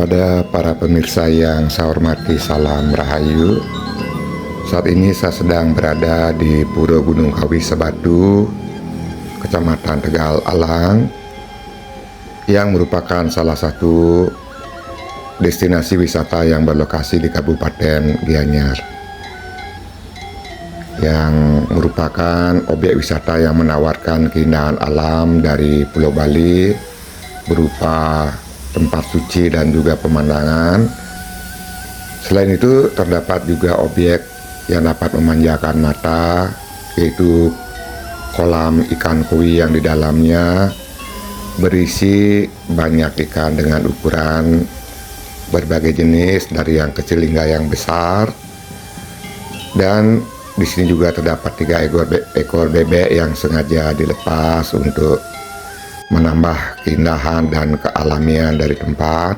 Kepada para pemirsa yang saya hormati, salam rahayu. Saat ini saya sedang berada di Pura Gunung Kawi Sebatu, Kecamatan Tegal Alang, yang merupakan salah satu destinasi wisata yang berlokasi di Kabupaten Gianyar, yang merupakan objek wisata yang menawarkan keindahan alam dari Pulau Bali berupa tempat suci dan juga pemandangan. Selain itu terdapat juga objek yang dapat memanjakan mata, yaitu kolam ikan koi yang di dalamnya berisi banyak ikan dengan ukuran berbagai jenis dari yang kecil hingga yang besar. Dan di sini juga terdapat 3 ekor bebek yang sengaja dilepas untuk menambah keindahan dan kealamian dari tempat.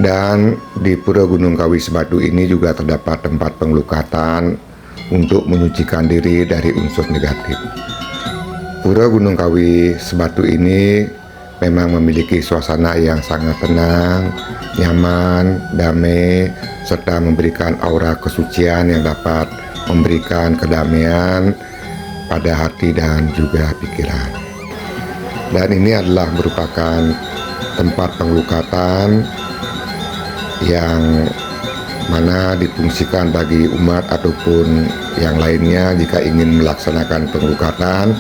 Dan di Pura Gunung Kawi Sebatu ini juga terdapat tempat pengelukatan untuk menyucikan diri dari unsur negatif. Pura Gunung Kawi Sebatu ini memang memiliki suasana yang sangat tenang, nyaman, damai, serta memberikan aura kesucian yang dapat memberikan kedamaian pada hati dan juga pikiran. Dan ini adalah merupakan tempat pengelukatan yang mana difungsikan bagi umat ataupun yang lainnya jika ingin melaksanakan pengelukatan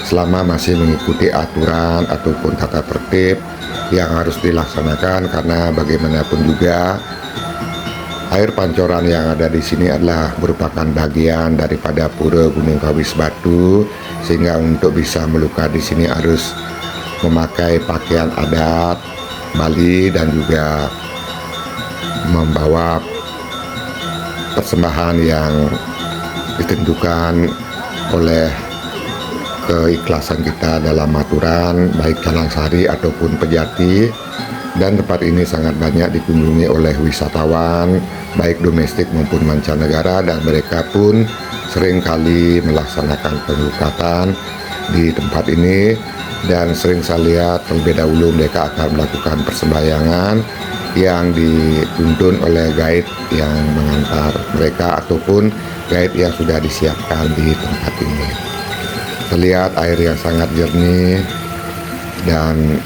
selama masih mengikuti aturan ataupun tata tertib yang harus dilaksanakan, karena bagaimanapun juga air pancoran yang ada di sini adalah merupakan bagian daripada Pura Gunung Kawi Sebatu, sehingga untuk bisa melukat di sini harus memakai pakaian adat Bali dan juga membawa persembahan yang ditentukan oleh keikhlasan kita dalam aturan, baik Calang Sari ataupun Pejati. Dan tempat ini sangat banyak dikunjungi oleh wisatawan baik domestik maupun mancanegara, dan mereka pun sering kali melaksanakan pengelukatan di tempat ini. Dan sering saya lihat terlebih dahulu mereka akan melakukan persembahyangan yang dituntun oleh guide yang mengantar mereka ataupun guide yang sudah disiapkan di tempat ini. Terlihat air yang sangat jernih dan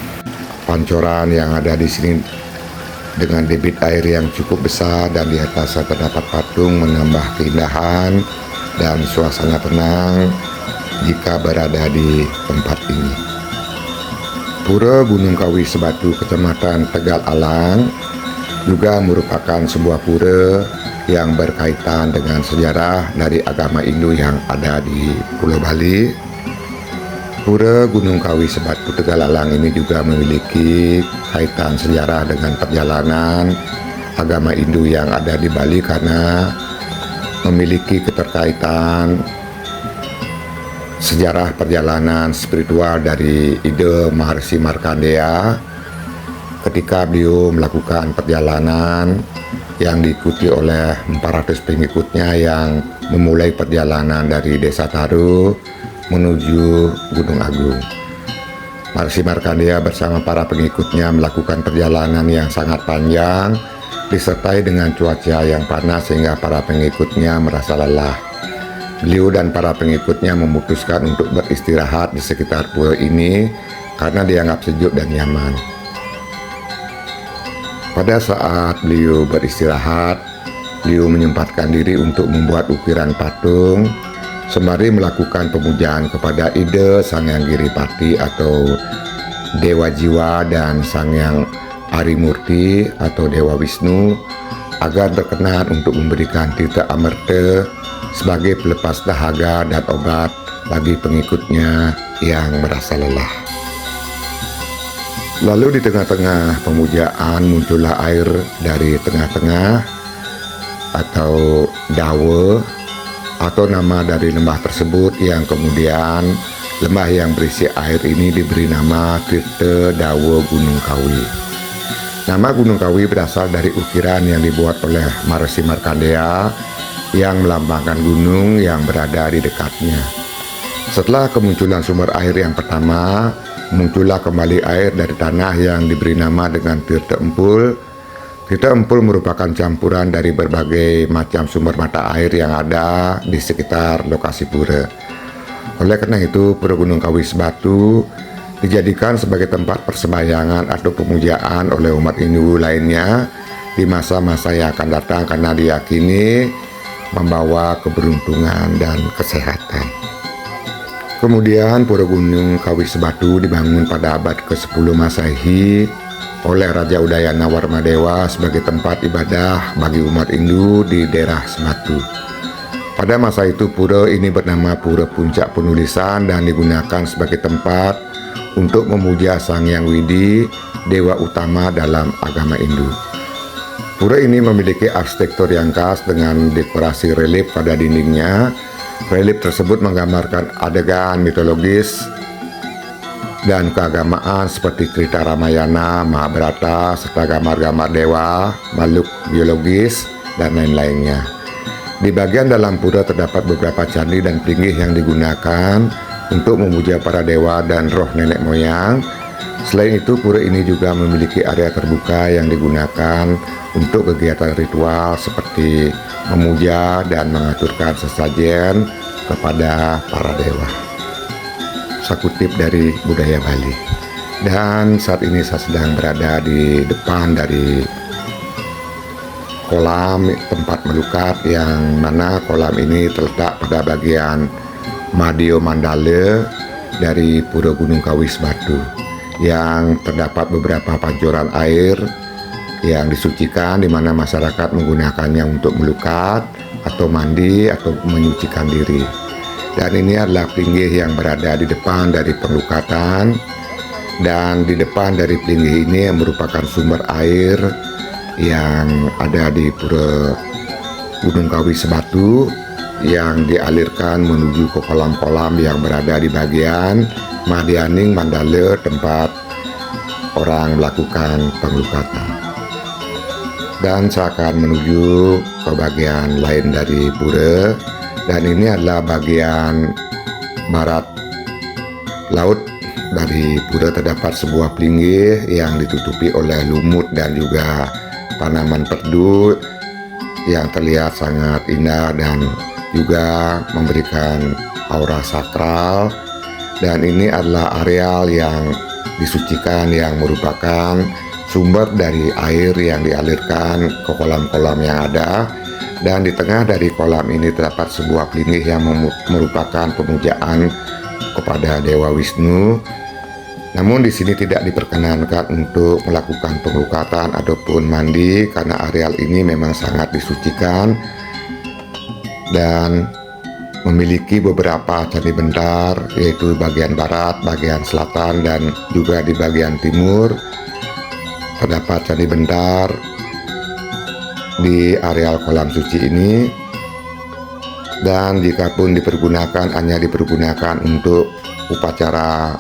pancoran yang ada di sini dengan debit air yang cukup besar, dan di atasnya terdapat patung menambah keindahan dan suasana tenang jika berada di tempat ini. Pura Gunung Kawi Sebatu, Kecamatan Tegal Alang, juga merupakan sebuah pura yang berkaitan dengan sejarah dari agama Hindu yang ada di Pulau Bali. Pura Gunung Kawi Sebatu Tegal Alang ini juga memiliki kaitan sejarah dengan perjalanan agama Hindu yang ada di Bali, karena memiliki keterkaitan sejarah perjalanan spiritual dari ide Maharsi Markandeya ketika beliau melakukan perjalanan yang diikuti oleh 400 pengikutnya yang memulai perjalanan dari Desa Taru menuju Gunung Agung. Maharsi Markandeya bersama para pengikutnya melakukan perjalanan yang sangat panjang disertai dengan cuaca yang panas sehingga para pengikutnya merasa lelah. Beliau dan para pengikutnya memutuskan untuk beristirahat di sekitar pulau ini karena dianggap sejuk dan nyaman. Pada saat beliau beristirahat, beliau menyempatkan diri untuk membuat ukiran patung sembari melakukan pemujaan kepada ide Sang Hyang Giripati atau Dewa Jiwa dan Sang Hyang Arimurti atau Dewa Wisnu agar berkenan untuk memberikan tirta amerta sebagai pelepas dahaga dan obat bagi pengikutnya yang merasa lelah. Lalu di tengah-tengah pemujaan muncullah air dari tengah-tengah atau dawa atau nama dari lembah tersebut, yang kemudian lembah yang berisi air ini diberi nama Tirta Dawa Gunung Kawi. Nama Gunung Kawi berasal dari ukiran yang dibuat oleh Maharsi Markandeya yang melambangkan gunung yang berada di dekatnya. Setelah kemunculan sumber air yang pertama, muncullah kembali air dari tanah yang diberi nama dengan Tirta Empul Tita Empul merupakan campuran dari berbagai macam sumber mata air yang ada di sekitar lokasi pura. Oleh karena itu, Pura Gunung Kawi Sebatu dijadikan sebagai tempat persembahyangan atau pemujaan oleh umat Hindu lainnya di masa-masa yang akan datang, karena diyakini membawa keberuntungan dan kesehatan. Kemudian Pura Gunung Kawi Sebatu dibangun pada abad ke-10 Masehi oleh Raja Udayana Warmadewa sebagai tempat ibadah bagi umat Hindu di daerah Sebatu. Pada masa itu pura ini bernama Pura Puncak Penulisan dan digunakan sebagai tempat untuk memuja Sang Hyang Widi, dewa utama dalam agama Hindu. Pura ini memiliki arsitektur yang khas dengan dekorasi relief pada dindingnya. Relief tersebut menggambarkan adegan mitologis dan keagamaan seperti cerita Ramayana, Mahabharata, serta gambar-gambar dewa, makhluk biologis, dan lain-lainnya. Di bagian dalam pura terdapat beberapa candi dan pinggih yang digunakan untuk memuja para dewa dan roh nenek moyang. Selain itu, pura ini juga memiliki area terbuka yang digunakan untuk kegiatan ritual seperti memuja dan mengaturkan sesajen kepada para dewa. Saya kutip dari Budaya Bali. Dan saat ini saya sedang berada di depan dari kolam tempat melukat, yang mana kolam ini terletak pada bagian Madio Mandala dari Pura Gunung Kawi Sebatu, yang terdapat beberapa pancuran air yang disucikan, di mana masyarakat menggunakannya untuk melukat atau mandi atau menyucikan diri. Dan ini adalah pinggih yang berada di depan dari penglukatan, dan di depan dari pinggih ini merupakan sumber air yang ada di Pura Gunung Kawi Sebatu yang dialirkan menuju ke kolam-kolam yang berada di bagian Madianing Mandala, tempat orang melakukan penglukatan. Dan saya akan menuju ke bagian lain dari pura, dan ini adalah bagian barat laut dari pura. Terdapat sebuah pinggih yang ditutupi oleh lumut dan juga tanaman perdu yang terlihat sangat indah dan juga memberikan aura sakral. Dan ini adalah areal yang disucikan, yang merupakan sumber dari air yang dialirkan ke kolam-kolam yang ada. Dan di tengah dari kolam ini terdapat sebuah pinggih yang merupakan pemujaan kepada Dewa Wisnu. Namun di sini tidak diperkenankan untuk melakukan penglukatan ataupun mandi, karena areal ini memang sangat disucikan dan memiliki beberapa candi bentar, yaitu bagian barat, bagian selatan, dan juga di bagian timur terdapat candi bentar di areal kolam suci ini. Dan jika pun dipergunakan, hanya dipergunakan untuk upacara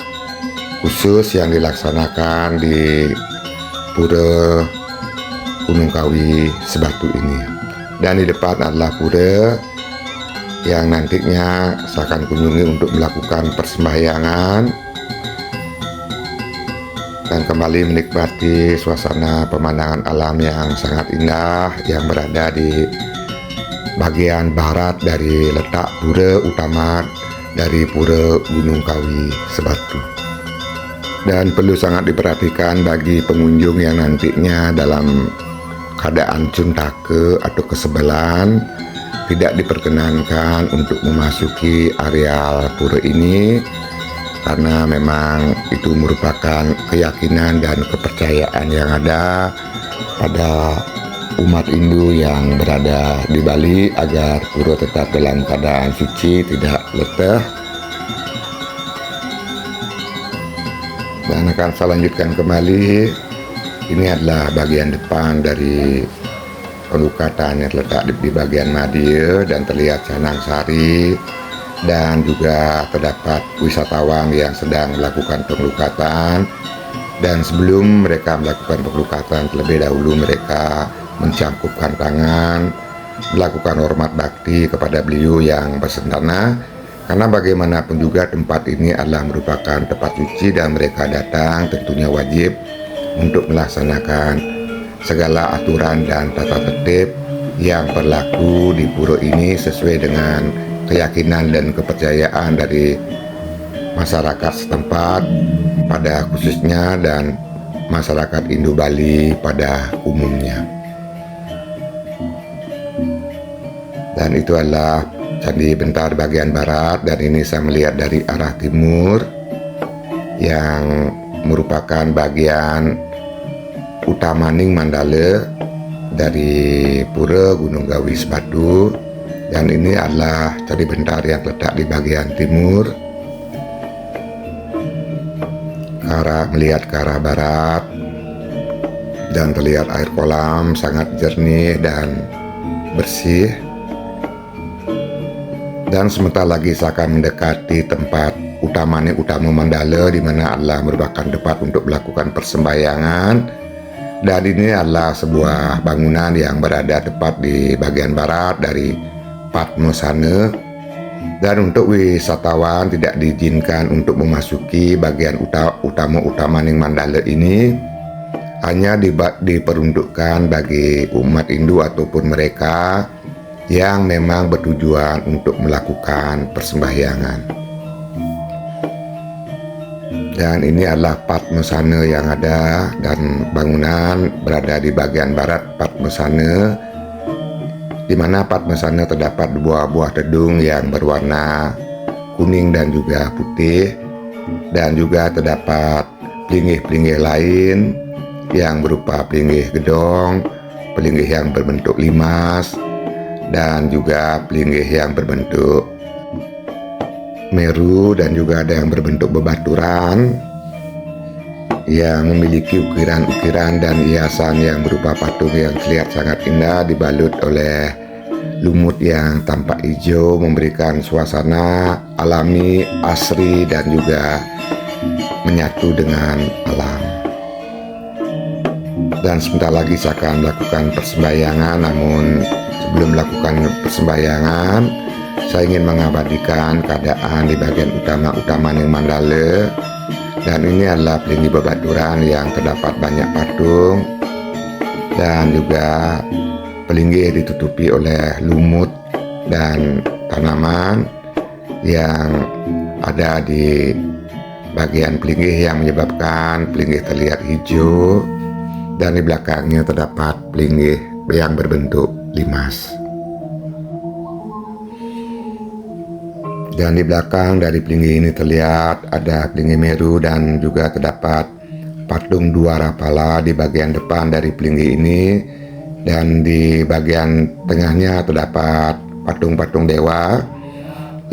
khusus yang dilaksanakan di Pura Gunung Kawi Sebatu ini. Dan di depan adalah pura yang nantinya saya akan kunjungi untuk melakukan persembahyangan dan kembali menikmati suasana pemandangan alam yang sangat indah yang berada di bagian barat dari letak pura utama dari Pura Gunung Kawi Sebatu. Dan perlu sangat diperhatikan bagi pengunjung yang nantinya dalam keadaan cuntake atau kesebelan, tidak diperkenankan untuk memasuki areal pura ini, karena memang itu merupakan keyakinan dan kepercayaan yang ada pada umat Hindu yang berada di Bali, agar pura tetap dalam keadaan suci, tidak letih. Dan akan saya lanjutkan kembali. Ini adalah bagian depan dari penglukatan yang terletak di bagian Madia, dan terlihat Canang Sari, dan juga terdapat wisatawan yang sedang melakukan penglukatan. Dan sebelum mereka melakukan penglukatan, terlebih dahulu mereka mencangkupkan tangan, melakukan hormat bakti kepada beliau yang bersentana, karena bagaimanapun juga tempat ini adalah merupakan tempat suci dan mereka datang tentunya wajib untuk melaksanakan segala aturan dan tata tertib yang berlaku di pura ini sesuai dengan keyakinan dan kepercayaan dari masyarakat setempat pada khususnya dan masyarakat Indo Bali pada umumnya. Dan itu adalah Candi Bentar bagian barat, dan ini saya melihat dari arah timur yang merupakan bagian utamaning Mandala dari Pura Gunung Kawi Sebatu. Dan ini adalah Candi Bentar yang terletak di bagian timur. Melihat ke arah barat dan terlihat air kolam sangat jernih dan bersih. Dan sebentar lagi saya akan mendekati tempat utama Mandala, di mana adalah merupakan tempat untuk melakukan persembahyangan. Dan ini adalah sebuah bangunan yang berada tepat di bagian barat dari Padmasana. Dan untuk wisatawan tidak diizinkan untuk memasuki bagian utama Mandala ini, hanya diperuntukkan bagi umat Hindu ataupun mereka yang memang bertujuan untuk melakukan persembahyangan. Dan ini adalah Padmasana yang ada, dan bangunan berada di bagian barat Padmasana, di mana Padmasana terdapat buah-buah tedung yang berwarna kuning dan juga putih, dan juga terdapat pelinggih-pelinggih lain yang berupa pelinggih gedong, pelinggih yang berbentuk limas, dan juga pelinggih yang berbentuk meru, dan juga ada yang berbentuk bebaturan yang memiliki ukiran-ukiran dan hiasan yang berupa patung yang terlihat sangat indah dibalut oleh lumut yang tampak hijau, memberikan suasana alami, asri, dan juga menyatu dengan alam. Dan sebentar lagi saya akan melakukan persembahyangan, namun sebelum melakukan persembahyangan saya ingin mengabadikan keadaan di bagian utama Mandala. Dan ini adalah pelinggih bebaturan yang terdapat banyak patung, dan juga pelinggih ditutupi oleh lumut dan tanaman yang ada di bagian pelinggih yang menyebabkan pelinggih terlihat hijau, dan di belakangnya terdapat pelinggih yang berbentuk limas. Dan di belakang dari pelinggih ini terlihat ada pelinggih meru, dan juga terdapat patung dua rapala di bagian depan dari pelinggih ini. Dan di bagian tengahnya terdapat patung-patung dewa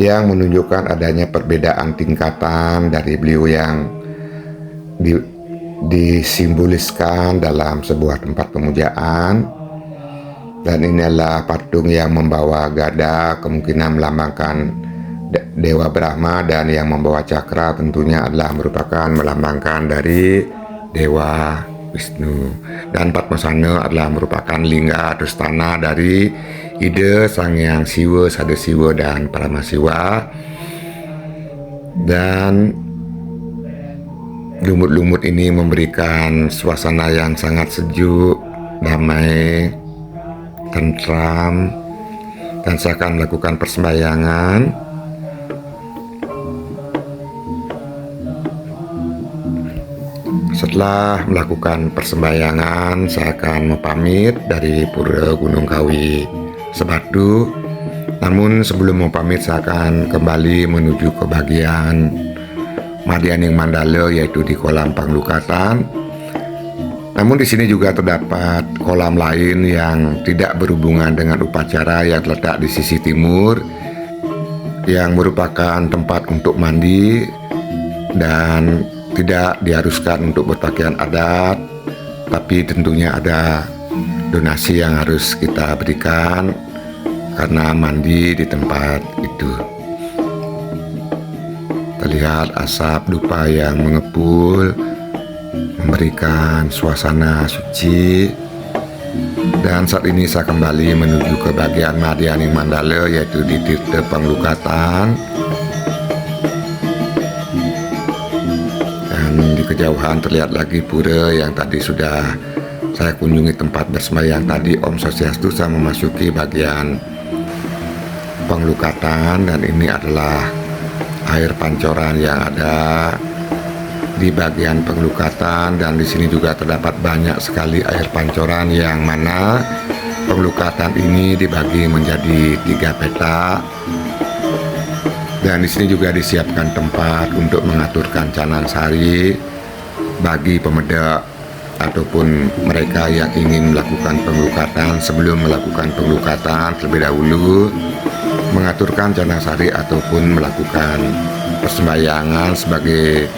yang menunjukkan adanya perbedaan tingkatan dari beliau yang disimboliskan dalam sebuah tempat pemujaan. Dan ini adalah patung yang membawa gada, kemungkinan melambangkan Dewa Brahma, dan yang membawa cakra tentunya adalah merupakan melambangkan dari Dewa Wisnu. Dan Padmasana adalah merupakan lingga atau stana dari Ida Sang Hyang Siwa, Sadasiwa, dan Paramasiwa. Dan lumut-lumut ini memberikan suasana yang sangat sejuk, damai, tentram. Dan saya akan melakukan persembahyangan. Setelah melakukan persembahyangan, saya akan pamit dari Pura Gunung Kawi Sebatu. Namun sebelum pamit, saya akan kembali menuju ke bagian Madianing Mandala, yaitu di kolam Panglukatan. Namun di sini juga terdapat kolam lain yang tidak berhubungan dengan upacara yang terletak di sisi timur, yang merupakan tempat untuk mandi dan tidak diharuskan untuk berpakaian adat, tapi tentunya ada donasi yang harus kita berikan karena mandi di tempat itu. Terlihat asap dupa yang mengepul memberikan suasana suci. Dan saat ini saya kembali menuju ke bagian Madianing Mandala, yaitu di Tirta Panglukatan. Di kejauhan terlihat lagi pura yang tadi sudah saya kunjungi tempat bersembahyang tadi, Om Swastiastu, saya memasuki bagian penglukatan, dan ini adalah air pancoran yang ada di bagian penglukatan. Dan di sini juga terdapat banyak sekali air pancoran, yang mana penglukatan ini dibagi menjadi 3 petak. Dan di sini juga disiapkan tempat untuk mengaturkan canang sari bagi pemedak ataupun mereka yang ingin melakukan penglukatan. Sebelum melakukan penglukatan, terlebih dahulu mengaturkan canang sari ataupun melakukan persembahyangan sebagai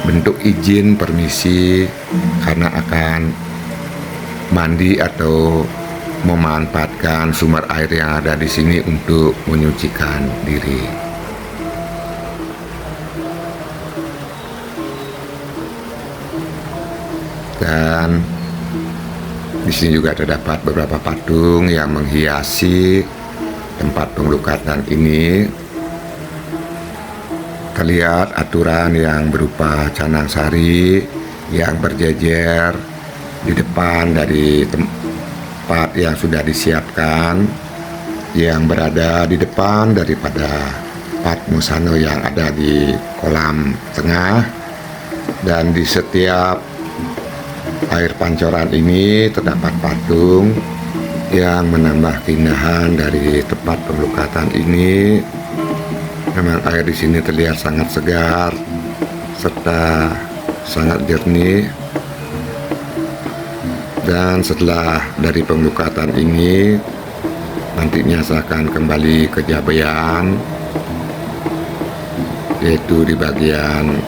bentuk izin permisi karena akan mandi atau memanfaatkan sumber air yang ada di sini untuk menyucikan diri. Dan di sini juga terdapat beberapa patung yang menghiasi tempat penglukatan ini. Terlihat aturan yang berupa canang sari yang berjejer di depan dari tempat yang sudah disiapkan, yang berada di depan daripada Padmosano yang ada di kolam tengah. Dan di setiap air pancoran ini terdapat patung yang menambah keindahan dari tempat penglukatan ini. Memang air di sini terlihat sangat segar serta sangat jernih. Dan setelah dari penglukatan ini, nantinya saya akan kembali ke Jabean, yaitu di bagian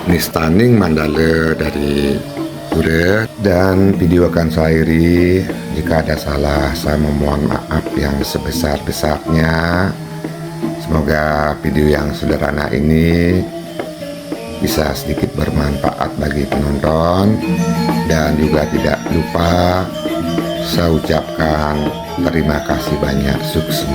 Nistaning Mandala dari Pura. Dan video akan saya akhiri. Jika ada salah, saya memohon maaf yang sebesar-besarnya. Semoga video yang sederhana ini bisa sedikit bermanfaat bagi penonton. Dan juga tidak lupa saya ucapkan terima kasih banyak, sukses.